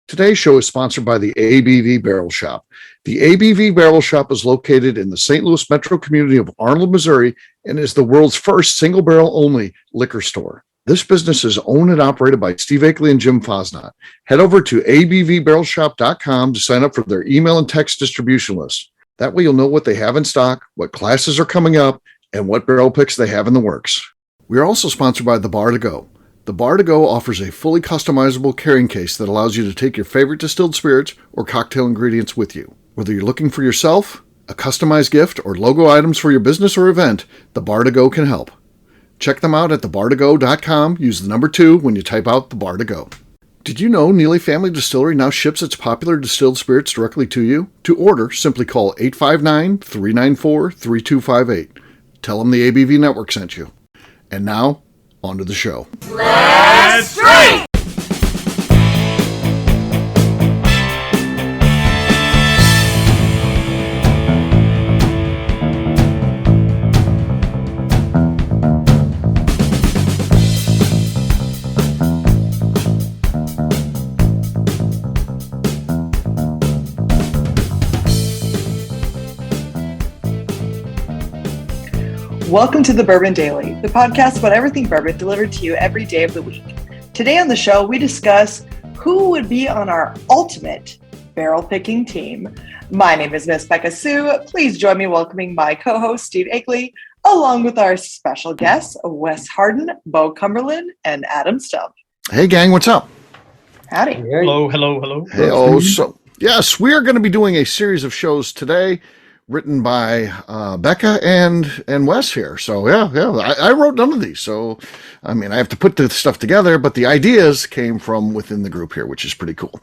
Today's show is sponsored by the ABV Barrel Shop. The ABV Barrel Shop is located in the St. Louis metro community of Arnold, Missouri, and is the world's first single barrel only liquor store. This business is owned and operated by Steve Akeley and Jim Fosnot. Head over to abvbarrelshop.com to sign up for their email and text distribution list. That way you'll know what they have in stock, what classes are coming up, and what barrel picks they have in the works. We are also sponsored by The Bar to Go. The Bar to Go offers a fully customizable carrying case that allows you to take your favorite distilled spirits or cocktail ingredients with you. Whether you're looking for yourself, a customized gift, or logo items for your business or event, The Bar to Go can help. Check them out at thebar2go.com. Use the number 2 when you type out The Bar to Go. Did you know Neely Family Distillery now ships its popular distilled spirits directly to you? To order, simply call 859-394-3258. Tell them the ABV Network sent you. And now, on to the show. Let's drink! Welcome to the Bourbon Daily, the podcast about everything bourbon delivered to you every day of the week. Today on the show, we discuss who would be on our ultimate barrel picking team. My name is Miss Beka Sue. Please join me welcoming my co-host, Steve Akeley, along with our special guests, Wes Harden, Bo Cumberland, and Adam Stump. Hey, gang, what's up? Howdy. Hello. Hey, so, yes, we are going to be doing a series of shows today, written by Beka and Wes here. So yeah, I wrote none of these. So, I mean, I have to put the stuff together, but the ideas came from within the group here, which is pretty cool.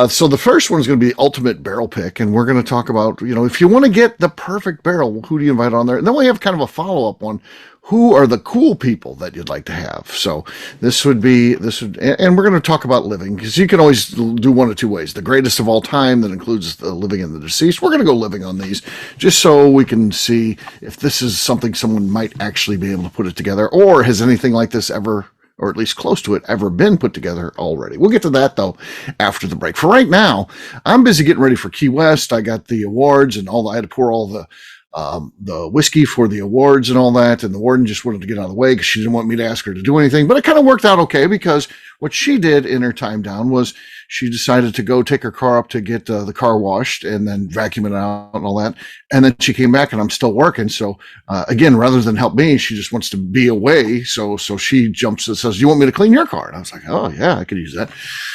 So the first one is going to be the ultimate barrel pick. And we're going to talk about, if you want to get the perfect barrel, who do you invite on there? And then we have kind of a follow-up one. Who are the cool people that you'd like to have? So and we're going to talk about living, because you can always do one of two ways. The greatest of all time that includes the living and the deceased. We're going to go living on these just so we can see if this is something someone might actually be able to put it together, or has anything like this ever, or at least close to it, ever been put together already. We'll get to that, though, after the break. For right now, I'm busy getting ready for Key West. I got the awards and I had to pour all the whiskey for the awards and all that, and the warden just wanted to get out of the way because she didn't want me to ask her to do anything. But it kind of worked out okay, because what she did in her time down was she decided to go take her car up to get the car washed and then vacuum it out and all that. And then she came back and I'm still working. So again, rather than help me, she just wants to be away. So she jumps and says, "Do you want me to clean your car?" And I was like, "Oh yeah, I could use that."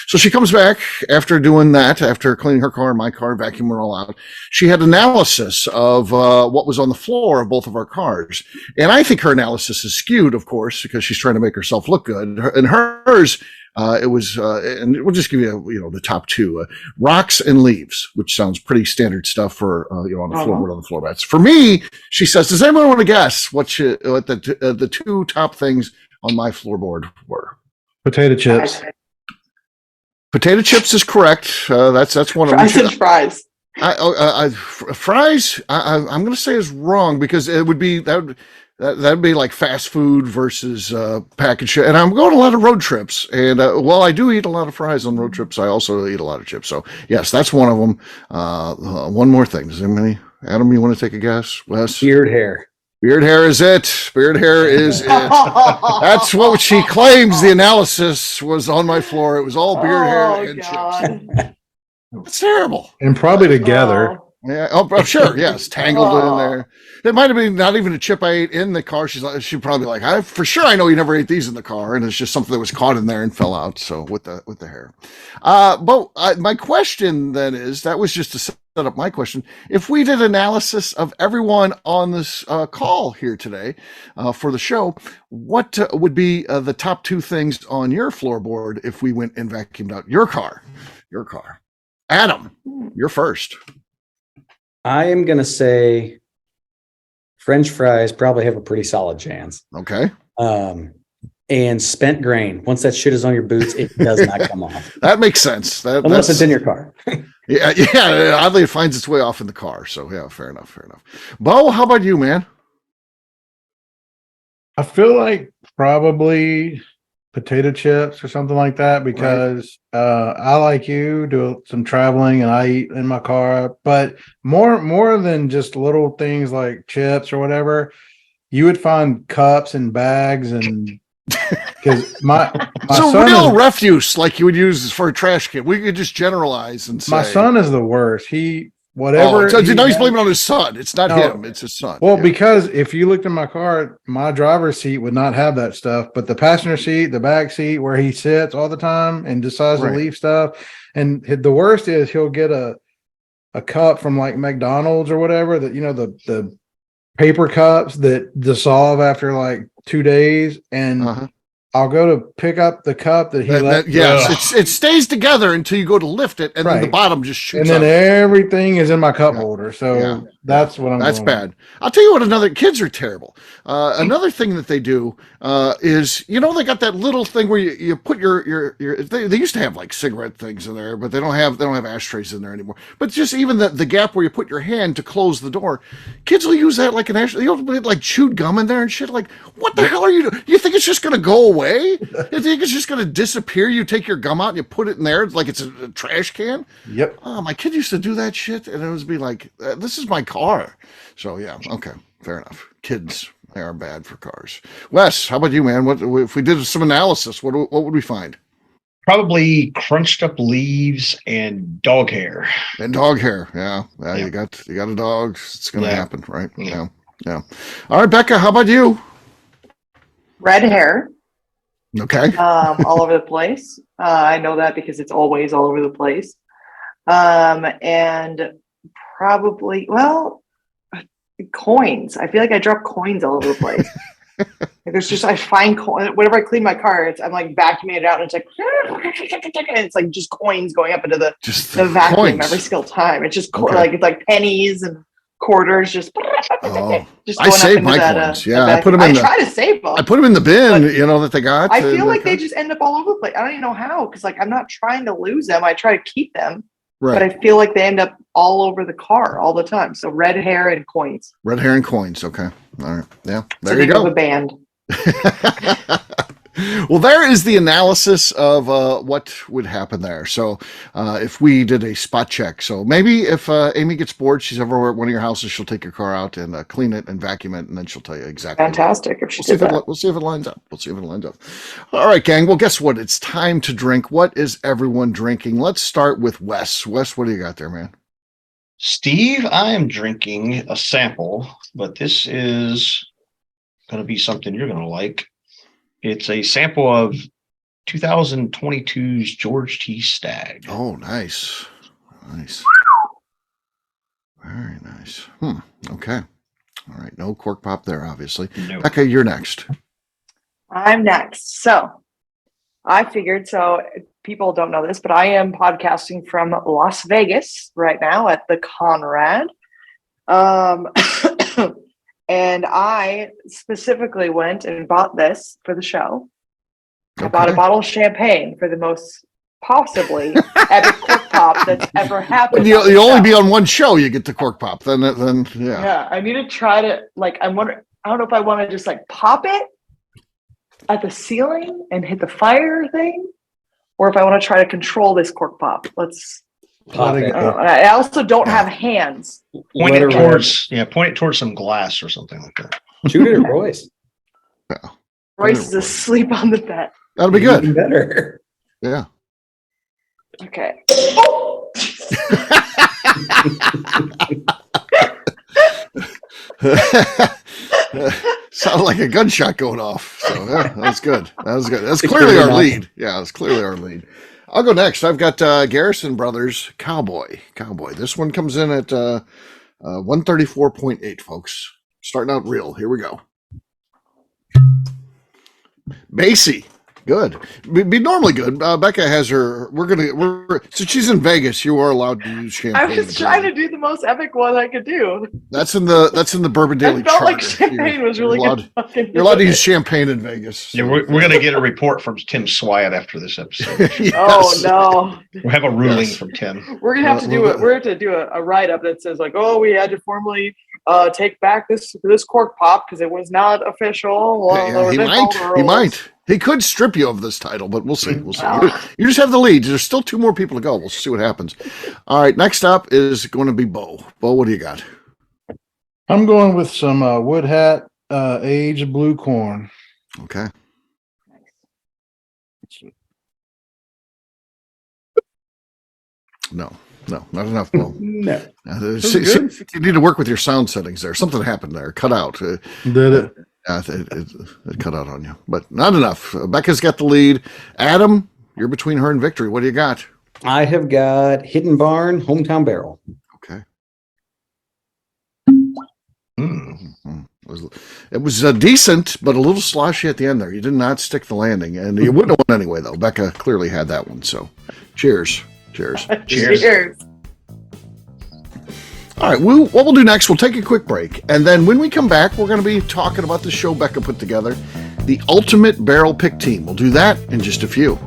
So she comes back after doing that, after cleaning her car, my car, vacuuming it all out. She had analysis of what was on the floor of both of our cars. And I think her analysis is skewed, of course, because she's trying to make herself look good. And hers, it was, and we'll just give you, the top two, rocks and leaves, which sounds pretty standard stuff for, on the floorboard, on the floor mats. For me, she says, "Does anyone want to guess what the two top things on my floorboard were?" Potato chips. Potato chips is correct. That's one of them. I said fries. Fries, I'm going to say is wrong, because it would be that'd be like fast food versus packaged. And I'm going a lot of road trips, and while I do eat a lot of fries on road trips, I also eat a lot of chips. So yes, that's one of them. One more thing. Does anybody? Adam, you want to take a guess? Wes? Beard hair. Beard hair is it. Beard hair is it. That's what she claims. The analysis was on my floor. It was all beard hair and chips. It's terrible. And probably together. Yeah. Oh, sure. Yes. Tangled in there. It might have been not even a chip I ate in the car. She'd probably like, I know you never ate these in the car. And it's just something that was caught in there and fell out. So with the hair. But my question then is, that was just to set up my question. If we did analysis of everyone on this call here today for the show, what would be the top two things on your floorboard if we went and vacuumed out your car? Your car. Adam, you're first. I am going to say French fries probably have a pretty solid chance. Okay. And spent grain. Once that shit is on your boots, it does not come off. That makes sense. Unless it's in your car. Yeah. Oddly, it finds its way off in the car. So yeah, fair enough. Bo, how about you, man? I feel like probably potato chips or something like that because I, like you, do some traveling and I eat in my car. But more than just little things like chips or whatever, you would find cups and bags and because my so son real is, refuse like you would use for a trash can. We could just generalize and say my son is the worst. Whatever. so now he's has- blaming it on his son. It's not No. him, it's his son. Well, Yeah. because if you looked in my car, my driver's seat would not have that stuff, but the passenger seat, the back seat where he sits all the time and decides Right. to leave stuff. And the worst is he'll get a cup from like McDonald's or whatever that, the paper cups that dissolve after like 2 days. And Uh-huh. I'll go to pick up the cup that he left. Yes, it stays together until you go to lift it, and then the Right. bottom just shoots And then up. everything is in my cup Yeah. holder. So Yeah. that's what I'm That's going bad. I'll tell you what, kids are terrible. Another thing that they do is, they got that little thing where you put your they used to have like cigarette things in there, but they don't have ashtrays in there anymore. But just even the gap where you put your hand to close the door, kids will use that like an ashtray. They'll put like chewed gum in there and shit. Like, what the hell are you doing? You think it's just going to go away? You think it's just going to disappear? You take your gum out and you put it in there like it's a trash can? Yep. Oh, my kid used to do that shit, and it would be like, this is my car. So, yeah, okay, fair enough. Kids, they are bad for cars. Wes, how about you, man? What if we did some analysis? What would we find? Probably crunched up leaves and dog hair. And dog hair, yeah. Yeah. You got a dog. It's going to Yeah. happen, right? Yeah. All right, Becca, how about you? Red hair, Okay. all over the place. I know that because it's always all over the place. And probably, coins. I feel like I drop coins all over the place. I find whenever I clean my car, I'm like vacuuming it out, and it's like, and it's like just coins going up into the vacuum coins. every single time. It's just Okay. it's like pennies and quarters, just Oh, just I going up save into my that, coins. Yeah, that I put them vacuum. in I try to save them. I put them in the bin, But that they got. I feel in like the they car. just end up all over the place. I don't even know how, because I'm not trying to lose them. I try to keep them, Right. but I feel like they end up all over the car all the time. So red hair and coins. Red hair and coins. Okay. All right. Yeah. It's There the you name of go. a band. Well, there is the analysis of what would happen there. So if we did a spot check, so maybe if Amy gets bored, she's ever at one of your houses, she'll take your car out and clean it and vacuum it, and then she'll tell you exactly. Fantastic if she We'll see did that. we'll see if it lines up. All right, gang. Well, guess what? It's time to drink. What is everyone drinking? Let's start with Wes. Wes, what do you got there, man? Steve, I am drinking a sample, but this is going to be something you're going to like. It's a sample of 2022's George T. Stagg. Oh, nice. Very nice. Okay. All right. No cork pop there, obviously. No. Becca, you're next. I'm next. So I figured, people don't know this, but I am podcasting from Las Vegas right now at the Conrad. And I specifically went and bought this for the show. I bought a bottle of champagne for the most possibly epic cork pop that's ever happened. You on the only show. be on one show, you get the cork pop. Then yeah. Yeah, I need to try to I'm wondering. I don't know if I want to just pop it at the ceiling and hit the fire thing, or if I want to try to control this cork pop. Let's. Pop it. I don't know. And I also don't have hands. Point Let her it towards some glass or something like that. Shoot it at Royce. Royce is asleep on the bed. That'll be good. Even better. Yeah. Okay. Sounded like a gunshot going off. So yeah, that was good. That's clearly our lead. Yeah, that's clearly our lead. I'll go next. I've got Garrison Brothers Cowboy. This one comes in at 134.8, folks. Starting out real. Here we go. Basie. Good. Be normally good. Becca has her. So she's in Vegas. You are allowed to use champagne. I was trying to do the most epic one I could do. That's in the Bourbon Daily I felt Charter. like champagne was really good. You're allowed to use champagne in Vegas. Yeah, we're going to get a report from Tim Swyatt after this episode. Yes. Oh no. We'll have a ruling Yes. from Tim. We're gonna have to do it. We're going to do a write-up that says we had to formally take back this cork pop because it was not official. He might. He could strip you of this title, but we'll see. We'll see. Oh. You just have the lead. There's still 2 more people to go. We'll see what happens. All right. Next up is going to be Bo. Bo, what do you got? I'm going with some Wood Hat aged blue corn. Okay. No, not enough, Bo. No. You need to work with your sound settings there. Something happened there. Cut out. Did it? It cut out on you, but not enough. Becca's got the lead. Adam, you're between her and victory. What do you got? I have got Hidden Barn Hometown Barrel. Okay. Mm. It was decent, but a little sloshy at the end there. You did not stick the landing, and you wouldn't have won anyway, though. Becca clearly had that one, so cheers. Cheers. Cheers. All right, what we'll do next, we'll take a quick break, and then when we come back, we're going to be talking about the show Becca put together, the Ultimate Barrel Pick Team. We'll do that in just a few.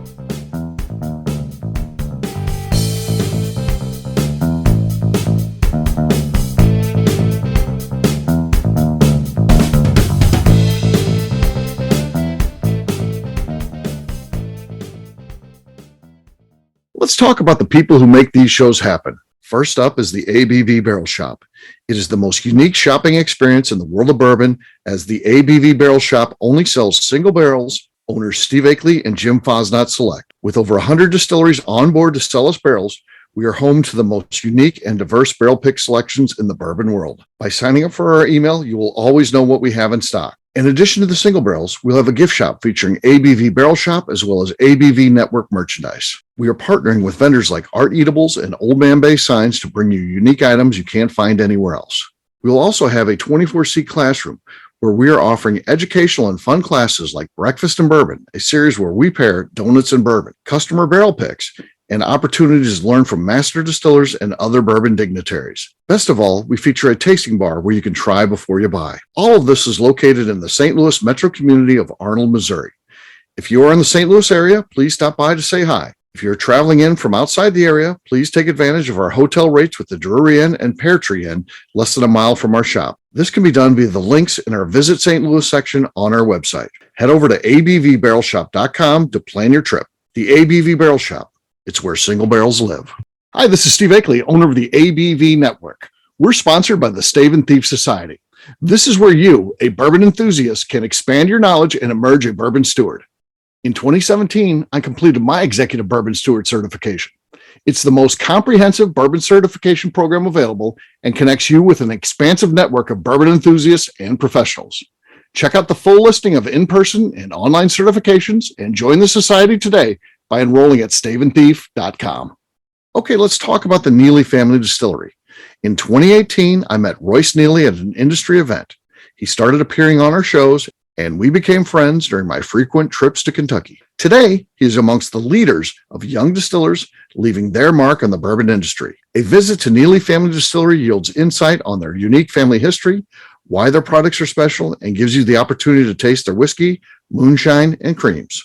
Let's talk about the people who make these shows happen. First up is the ABV Barrel Shop. It is the most unique shopping experience in the world of bourbon, as the ABV Barrel Shop only sells single barrels. Owners Steve Akeley and Jim Fosnot select. With over 100 distilleries on board to sell us barrels, we are home to the most unique and diverse barrel pick selections in the bourbon world. By signing up for our email, you will always know what we have in stock. In addition to the single barrels, we'll have a gift shop featuring ABV Barrel Shop as well as ABV Network merchandise. We are partnering with vendors like Art Eatables and Old Man Bay Signs to bring you unique items you can't find anywhere else. We will also have a 24-seat classroom where we are offering educational and fun classes like Breakfast and Bourbon, a series where we pair donuts and bourbon, customer barrel picks, and opportunities to learn from master distillers and other bourbon dignitaries. Best of all, we feature a tasting bar where you can try before you buy. All of this is located in the St. Louis metro community of Arnold, Missouri. If you are in the St. Louis area, please stop by to say hi. If you're traveling in from outside the area, please take advantage of our hotel rates with the Drury Inn and Pear Tree Inn, less than a mile from our shop. This can be done via the links in our Visit St. Louis section on our website. Head over to abvbarrelshop.com to plan your trip. The ABV Barrel Shop. It's where single barrels live. Hi, this is Steve Akeley, owner of the ABV Network. We're sponsored by the Stave and Thief Society. This is where you, a bourbon enthusiast, can expand your knowledge and emerge a bourbon steward. In 2017, I completed my Executive Bourbon Steward certification. It's the most comprehensive bourbon certification program available and connects you with an expansive network of bourbon enthusiasts and professionals. Check out the full listing of in-person and online certifications and join the society today by enrolling at staveandthief.com. Okay, let's talk about the Neely Family Distillery. In 2018, I met Royce Neely at an industry event. He started appearing on our shows, and we became friends during my frequent trips to Kentucky. Today, he is amongst the leaders of young distillers leaving their mark on the bourbon industry. A visit to Neely Family Distillery yields insight on their unique family history, why their products are special, and gives you the opportunity to taste their whiskey, moonshine, and creams.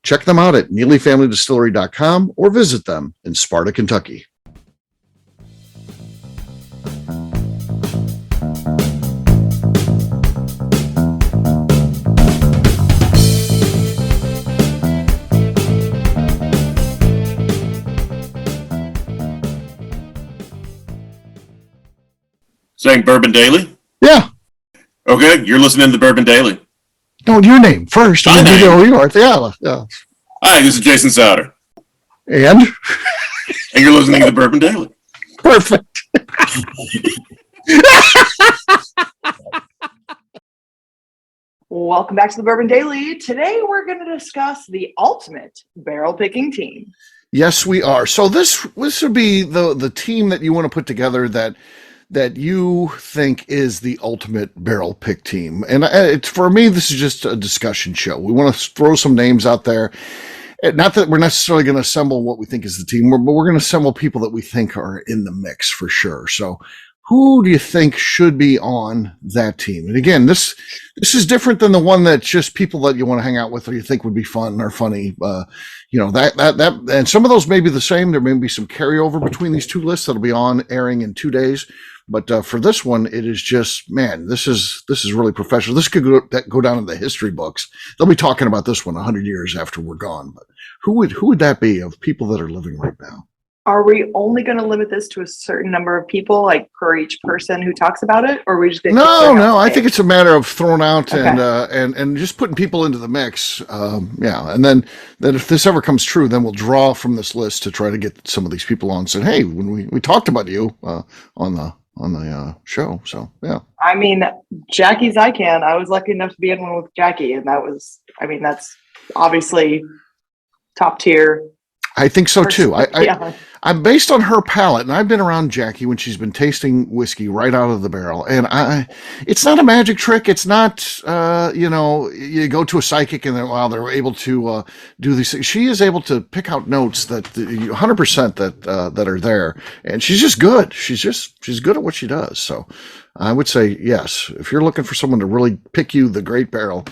Check them out at NeelyFamilyDistillery.com or visit them in Sparta, Kentucky. Saying Bourbon Daily? Yeah. Okay, you're listening to the Bourbon Daily. No, your name first. My name? Who you are. Yeah. Hi, this is Jason Souter, And? and you're listening to the Bourbon Daily. Perfect. Welcome back to the Bourbon Daily. Today we're going to discuss the ultimate barrel picking team. Yes, we are. So this would be the team that you want to put together that you think is the ultimate barrel pick team. And it's, for me, this is just a discussion show. We want to throw some names out there. Not that we're necessarily going to assemble what we think is the team, but we're going to assemble people that we think are in the mix for sure. So who do you think should be on that team? And again, this is different than the one that's just people that you want to hang out with or you think would be fun or funny. That, and some of those may be the same. There may be some carryover between these two lists that'll be on airing in 2 days. But for this one, it is just, man, this is really professional. This could go down in the history books. They'll be talking about this one 100 years after we're gone. But who would that be of people that are living right now? Are we only going to limit this to a certain number of people, like per each person who talks about it, or are we just going to? No. I think it's a matter of throwing out Okay. and just putting people into the mix. And then if this ever comes true, then we'll draw from this list to try to get some of these people on. And say, hey, when we talked about you on the show, so yeah. I mean, Jackie's ICANN. I was lucky enough to be in one with Jackie, and that's obviously top tier. I think so too. Yeah. I'm based on her palate, and I've been around Jackie when she's been tasting whiskey right out of the barrel. And it's not a magic trick. It's not, you go to a psychic and they're able to do these things. She is able to pick out notes that 100% that are there, and she's just good. She's good at what she does. So I would say yes. If you're looking for someone to really pick you the great barrel,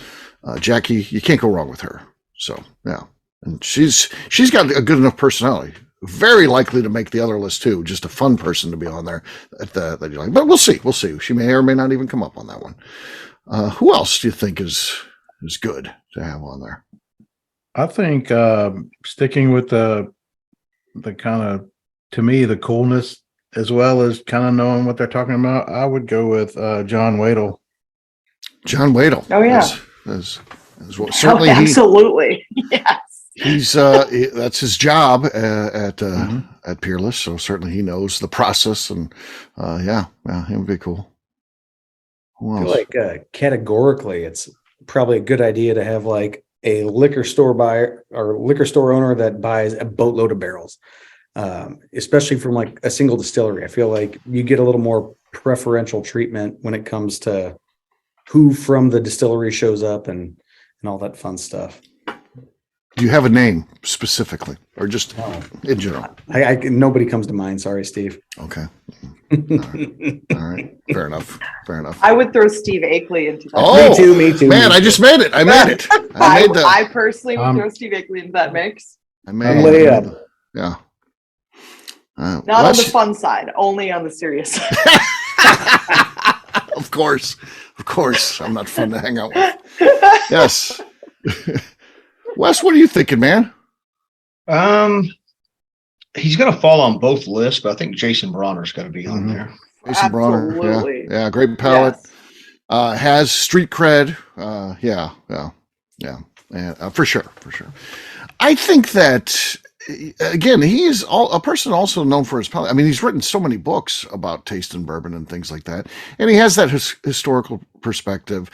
Jackie, you can't go wrong with her. So yeah. And she's got a good enough personality, very likely to make the other list too. Just a fun person to be on there that you like. But we'll see. She may or may not even come up on that one. Who else do you think is good to have on there? I think sticking with the kind of, to me, the coolness as well as kind of knowing what they're talking about, I would go with John Wadle. John Wadle. Oh yeah. Certainly absolutely. Yes. He's that's his job at Peerless, so certainly he knows the process, and he would be cool. Who else? I feel like categorically, it's probably a good idea to have like a liquor store buyer or liquor store owner that buys a boatload of barrels, especially from like a single distillery. I feel like you get a little more preferential treatment when it comes to who from the distillery shows up and all that fun stuff. Do you have a name specifically, or just in general? I nobody comes to mind. Sorry, Steve. Okay. All right. Fair enough. I would throw Steve Akeley into that. Oh, me too. Man, I just made it. I made it. I personally would throw Steve Akeley into that mix. I'm way up. Yeah. Not on the fun side, only on the serious side. Of course. I'm not fun to hang out with. Yes. Wes, what are you thinking, man? He's going to fall on both lists, but I think Jason Bronner's got to be on there. Jason Bronner, yeah, great palate. Yes. Has street cred. For sure. I think that, again, he is a person also known for his palate. I mean, he's written so many books about taste and bourbon and things like that, and he has that historical perspective.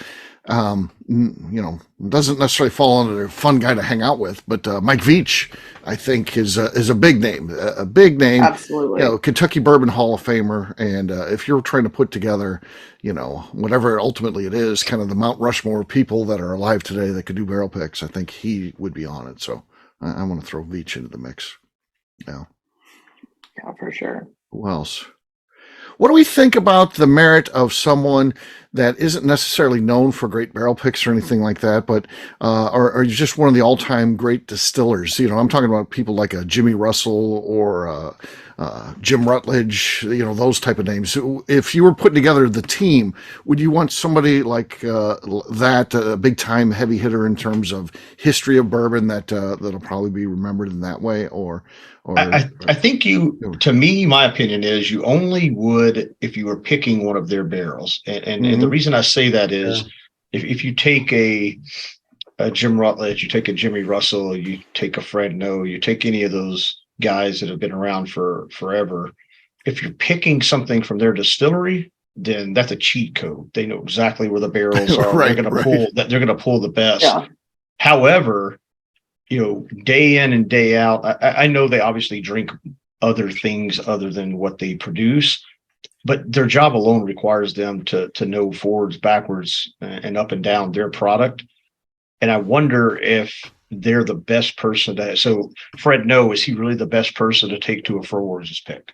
Doesn't necessarily fall under a fun guy to hang out with, but Mike Veach, I think, is a big name. Absolutely. Kentucky Bourbon Hall of Famer, and if you're trying to put together, whatever ultimately it is, kind of the Mount Rushmore of people that are alive today that could do barrel picks, I think he would be on it. So I want to throw Veach into the mix. Yeah, for sure. Who else? What do we think about the merit of someone that isn't necessarily known for great barrel picks or anything like that, but are just one of the all-time great distillers? I'm talking about people like a Jimmy Russell or Jim Rutledge, those type of names. If you were putting together the team, would you want somebody like that, a big-time heavy hitter in terms of history of bourbon that'll probably be remembered in that way, or I think to me, my opinion is you only would if you were picking one of their barrels. And the reason I say that is if you take a Jim Rutledge, you take a Jimmy Russell, you take a Fred No, you take any of those guys that have been around for forever, if you're picking something from their distillery, then that's a cheat code. They know exactly where the barrels are. Right, they're going to pull the best. Yeah. However, day in and day out, I know they obviously drink other things other than what they produce, but their job alone requires them to know forwards, backwards, and up and down their product. And I wonder if they're the best person so Fred No, is he really the best person to take to a forwards pick?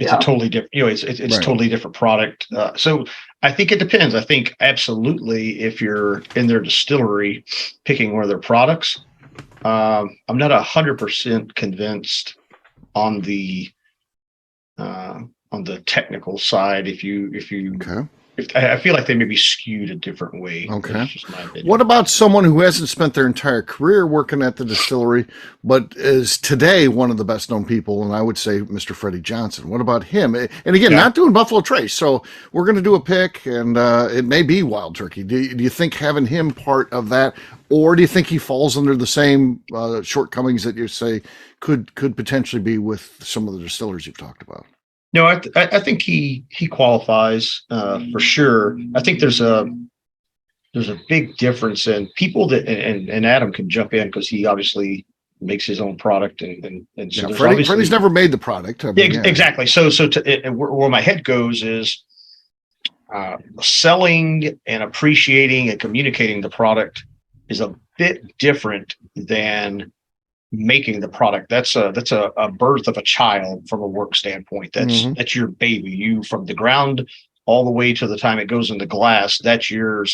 it's a totally different, it's Right. totally different product. So I think it depends. I think absolutely if you're in their distillery picking one of their products, I'm not 100% convinced on the technical side. Okay. I feel like they may be skewed a different way. Okay. That's just my opinion. What about someone who hasn't spent their entire career working at the distillery, but is today one of the best known people? And I would say Mr. Freddie Johnson. What about him? And again, not doing Buffalo Trace. So we're going to do a pick, and it may be Wild Turkey. Do you think having him part of that, or do you think he falls under the same shortcomings that you say could potentially be with some of the distillers you've talked about? No, I think he qualifies for sure. I think there's a big difference in people that, and Adam can jump in because he obviously makes his own product, and so Freddie's never made the product. I mean, exactly. So where my head goes is selling and appreciating and communicating the product is a bit different than making the product. That's a birth of a child from a work standpoint. That's your baby. You, from the ground all the way to the time it goes into glass, that's yours.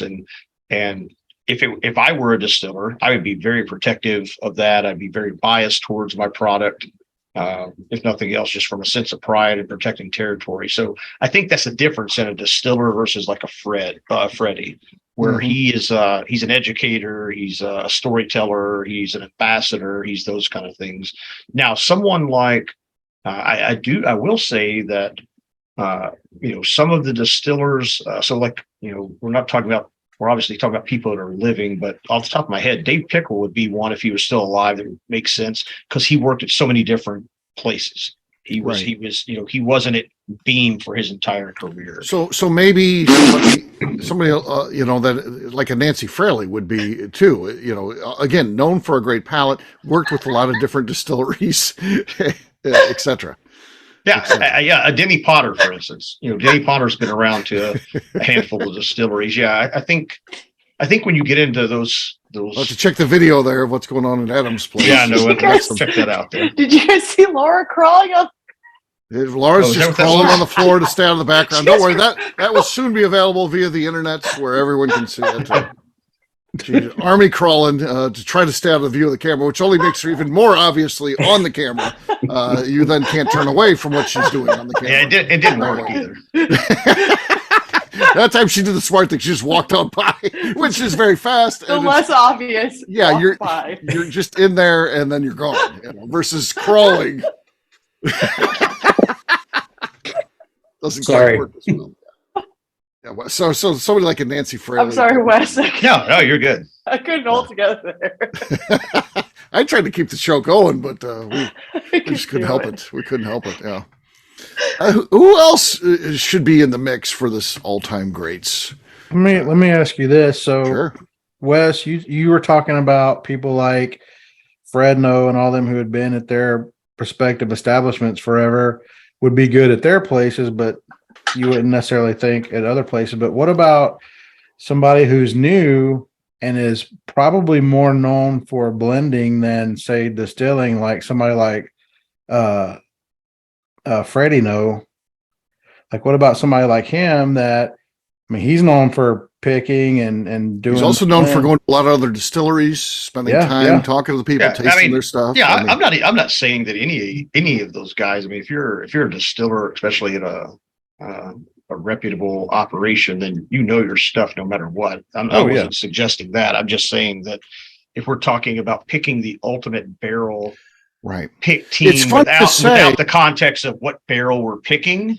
And if I were a distiller, I would be very protective of that. I'd be very biased towards my product, if nothing else, just from a sense of pride and protecting territory. So I think that's the difference in a distiller versus like a Freddie, where he's an educator, he's a storyteller, he's an ambassador, he's those kind of things. Now, someone like I will say that some of the distillers. So like we're obviously talking about people that are living, but off the top of my head, Dave Pickle would be one if he was still alive. That would make sense because he worked at so many different places. He wasn't at Beam for his entire career. So maybe somebody that like a Nancy Fraley would be too. Again, known for a great palate, worked with a lot of different distilleries, etc. A Denny Potter, for instance. Denny Potter's been around to a handful of distilleries. Yeah, I think when you get into those. I'll have to check the video there of what's going on in Adam's place. Yeah, I know. Check that out there. Did you guys see Laura crawling up? Laura's just crawling on the floor to stay out of the background. Don't worry, that will soon be available via the internet where everyone can see it. She's army crawling to try to stay out of the view of the camera, which only makes her even more obviously on the camera. You then can't turn away from what she's doing on the camera. Yeah, it didn't work either. That time she did the smart thing. She just walked on by, which is very fast. The less obvious. Yeah, you're just in there and then you're gone. Versus crawling. Doesn't quite work as well. Yeah, so somebody like a Nancy Fraley. I'm sorry, Wes. No, you're good. I couldn't hold together there. I tried to keep the show going, but we just couldn't help it. We couldn't help it. Yeah. Who else should be in the mix for this all-time greats? Let me ask you this. So, sure. Wes, you were talking about people like Fredno and all them who had been at their respective establishments forever would be good at their places, but you wouldn't necessarily think at other places. But what about somebody who's new and is probably more known for blending than, say, distilling, like somebody like Freddie No? Like, what about somebody like him that, he's known for picking and doing. He's also known for going to a lot of other distilleries, spending time talking to the people, tasting their stuff. Yeah, I'm not saying that any of those guys. If you're a distiller, especially at a reputable operation, then your stuff no matter what. I wasn't suggesting that. I'm just saying that if we're talking about picking the ultimate barrel pick team without the context of what barrel we're picking,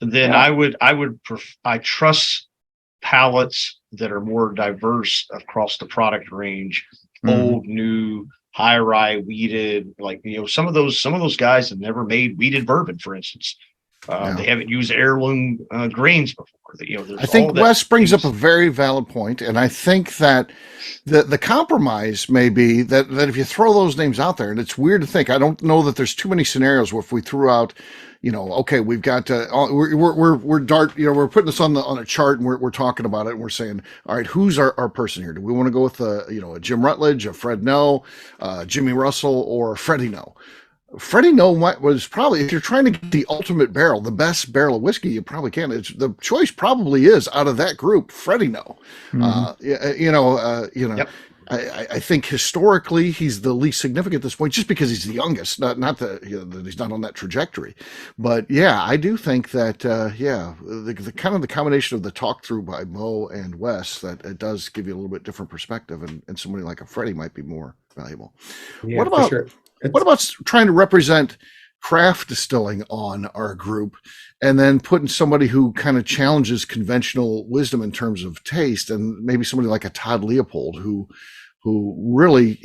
then I trust palates that are more diverse across the product range, old, new, high rye, weeded. Like some of those guys have never made weeded bourbon, for instance. They haven't used heirloom grains before. I think Wes brings up a very valid point, and I think that the compromise may be that if you throw those names out there, and it's weird to think, I don't know that there's too many scenarios where if we threw out, okay, we've got we're putting this on a chart and we're talking about it and we're saying, all right, who's our person here? Do we want to go with a Jim Rutledge, a Fred No, Jimmy Russell, or Freddie No? Freddie No was probably, if you're trying to get the ultimate barrel, the best barrel of whiskey, you probably can. The choice probably is out of that group, Freddie No. Yep. I think historically he's the least significant at this point, just because he's the youngest. Not that, that he's not on that trajectory, but yeah, I do think that the kind of the combination of the talk through by Mo and Wes, that it does give you a little bit different perspective, and somebody like a Freddie might be more valuable. Yeah, What about for sure. what about trying to represent craft distilling on our group, and then putting somebody who kind of challenges conventional wisdom in terms of taste, and maybe somebody like a Todd Leopold who really,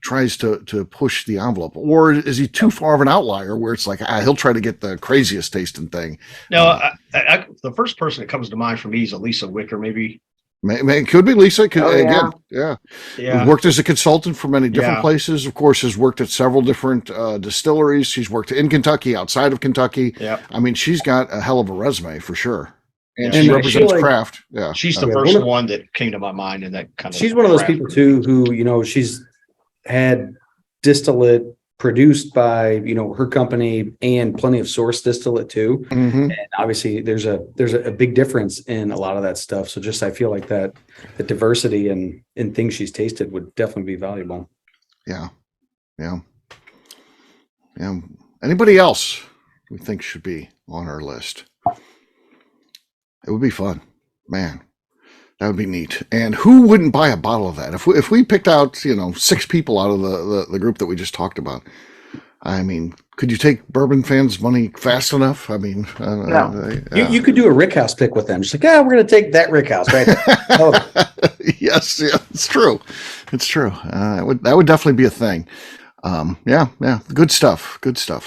tries to push the envelope? Or is he too far of an outlier where it's like, he'll try to get the craziest tasting thing? No, the first person that comes to mind for me is Elisa Wicker, maybe. It could be Lisa. Again, Yeah. Worked as a consultant for many different Yeah. places. Of course, has worked at several different distilleries. She's worked in Kentucky, outside of Kentucky. Yeah. I mean, she's got a hell of a resume for sure. And Yeah. she And I represents feel like craft. Yeah. She's the Yeah, first one of- one that came to my mind in that kind of. She's one of those craft people group. too who, she's had distillate produced by, her company, and plenty of source distillate too. Mhm. And obviously there's a big difference in a lot of that stuff. So just, I feel like that the diversity in things she's tasted would definitely be valuable. Yeah. Anybody else we think should be on our list? It would be fun, man. That would be neat. And who wouldn't buy a bottle of that? If we picked out, 6 people out of the group that we just talked about, I mean, could you take bourbon fans' money fast enough? I mean, You could do a Rickhouse pick with them. Just like, we're going to take that Rickhouse, right? Yes, it's true. It's true. That would definitely be a thing. Good stuff.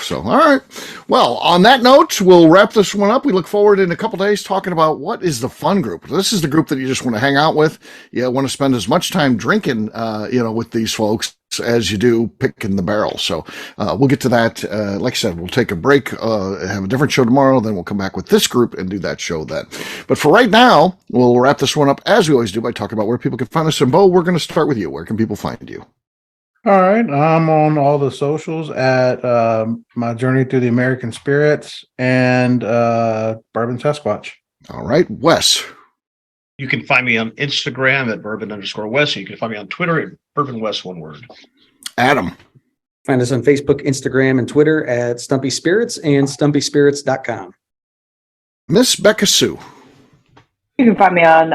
So, all right. Well, on that note, we'll wrap this one up. We look forward in a couple days talking about what is the fun group. This is the group that you just want to hang out with. You want to spend as much time drinking, with these folks as you do picking the barrel. So, we'll get to that. Like I said, we'll take a break, have a different show tomorrow. Then we'll come back with this group and do that show then. But for right now, we'll wrap this one up as we always do by talking about where people can find us. And Bo, we're going to start with you. Where can people find you? All right. I'm on all the socials at My Journey Through the American Spirits and Bourbon Sasquatch. All right. Wes. You can find me on Instagram at bourbon_West. You can find me on Twitter at bourbonwest, one word. Adam. Find us on Facebook, Instagram, and Twitter at Stumpy Spirits and stumpyspirits.com. Miss Beka Sue. You can find me on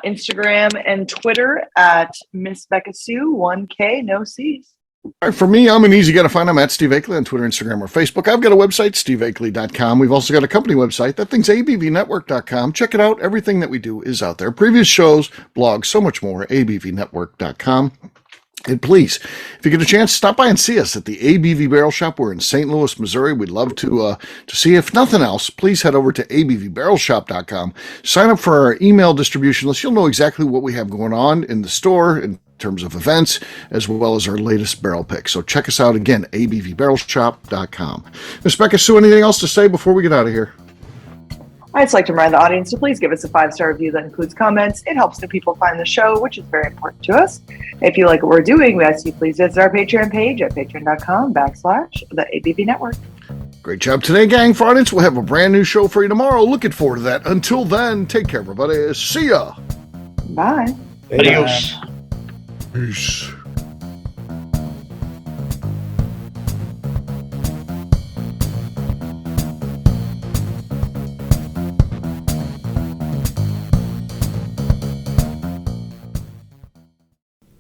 Instagram and Twitter at Miss Beka Sue, 1K, no C's. All right, for me, I'm an easy guy to find. I'm at Steve Akeley on Twitter, Instagram, or Facebook. I've got a website, steveakeley.com. We've also got a company website. That thing's abvnetwork.com. Check it out. Everything that we do is out there. Previous shows, blogs, so much more, abvnetwork.com. And please, if you get a chance, stop by and see us at the ABV Barrel Shop. We're in St. Louis, Missouri. We'd love to see. If nothing else, please head over to abvbarrelshop.com. Sign up for our email distribution list. You'll know exactly what we have going on in the store in terms of events, as well as our latest barrel picks. So check us out again, abvbarrelshop.com. Ms. Beka Sue, anything else to say before we get out of here? I'd just like to remind the audience to please give us a 5-star review that includes comments. It helps new people find the show, which is very important to us. If you like what we're doing, we ask you please visit our Patreon page at patreon.com/the ABV Network. Great job today, gang. For audience, we'll have a brand new show for you tomorrow. Looking forward to that. Until then, take care, everybody. See ya. Bye. Adios. Peace.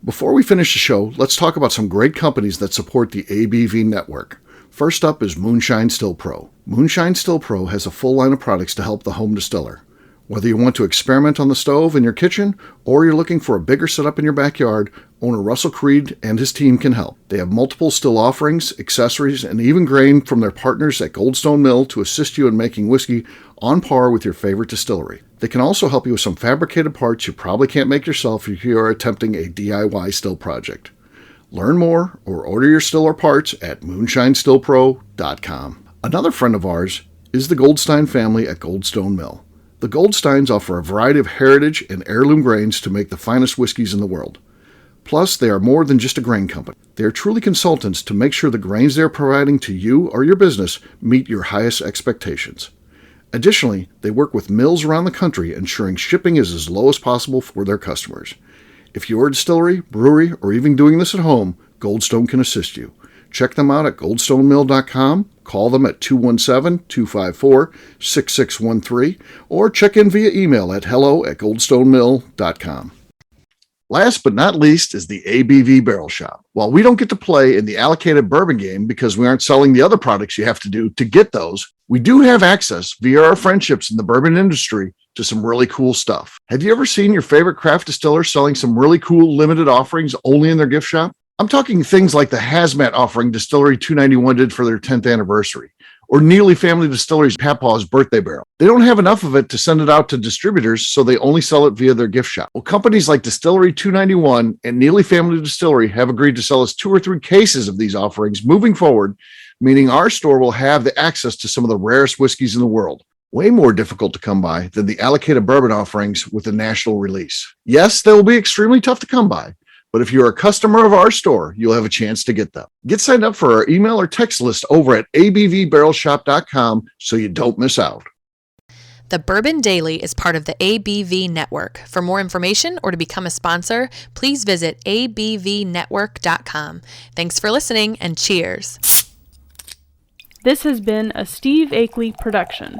Before we finish the show, let's talk about some great companies that support the ABV network. First up is Moonshine Still Pro. Moonshine Still Pro has a full line of products to help the home distiller. Whether you want to experiment on the stove in your kitchen or you're looking for a bigger setup in your backyard, owner Russell Creed and his team can help. They have multiple still offerings, accessories, and even grain from their partners at Goldstone Mill to assist you in making whiskey on par with your favorite distillery. They can also help you with some fabricated parts you probably can't make yourself if you are attempting a DIY still project. Learn more or order your still or parts at moonshinestillpro.com. Another friend of ours is the Goldstein family at Goldstone Mill. The Goldsteins offer a variety of heritage and heirloom grains to make the finest whiskeys in the world. Plus, they are more than just a grain company. They are truly consultants to make sure the grains they are providing to you or your business meet your highest expectations. Additionally, they work with mills around the country, ensuring shipping is as low as possible for their customers. If you're a distillery, brewery, or even doing this at home, Goldstone can assist you. Check them out at goldstonemill.com, call them at 217-254-6613, or check in via email at hello@goldstonemill.com. Last but not least is the ABV Barrel Shop. While we don't get to play in the allocated bourbon game because we aren't selling the other products you have to do to get those, we do have access via our friendships in the bourbon industry to some really cool stuff. Have you ever seen your favorite craft distiller selling some really cool limited offerings only in their gift shop? I'm talking things like the hazmat offering Distillery 291 did for their 10th anniversary, or Neely Family Distillery's Papaw's birthday barrel. They don't have enough of it to send it out to distributors, so they only sell it via their gift shop. Well, companies like Distillery 291 and Neely Family Distillery have agreed to sell us 2 or 3 cases of these offerings moving forward, meaning our store will have the access to some of the rarest whiskeys in the world. Way more difficult to come by than the allocated bourbon offerings with a national release. Yes, they will be extremely tough to come by, but if you're a customer of our store, you'll have a chance to get them. Get signed up for our email or text list over at abvbarrelshop.com so you don't miss out. The Bourbon Daily is part of the ABV Network. For more information or to become a sponsor, please visit abvnetwork.com. Thanks for listening and cheers. This has been a Steve Akeley production.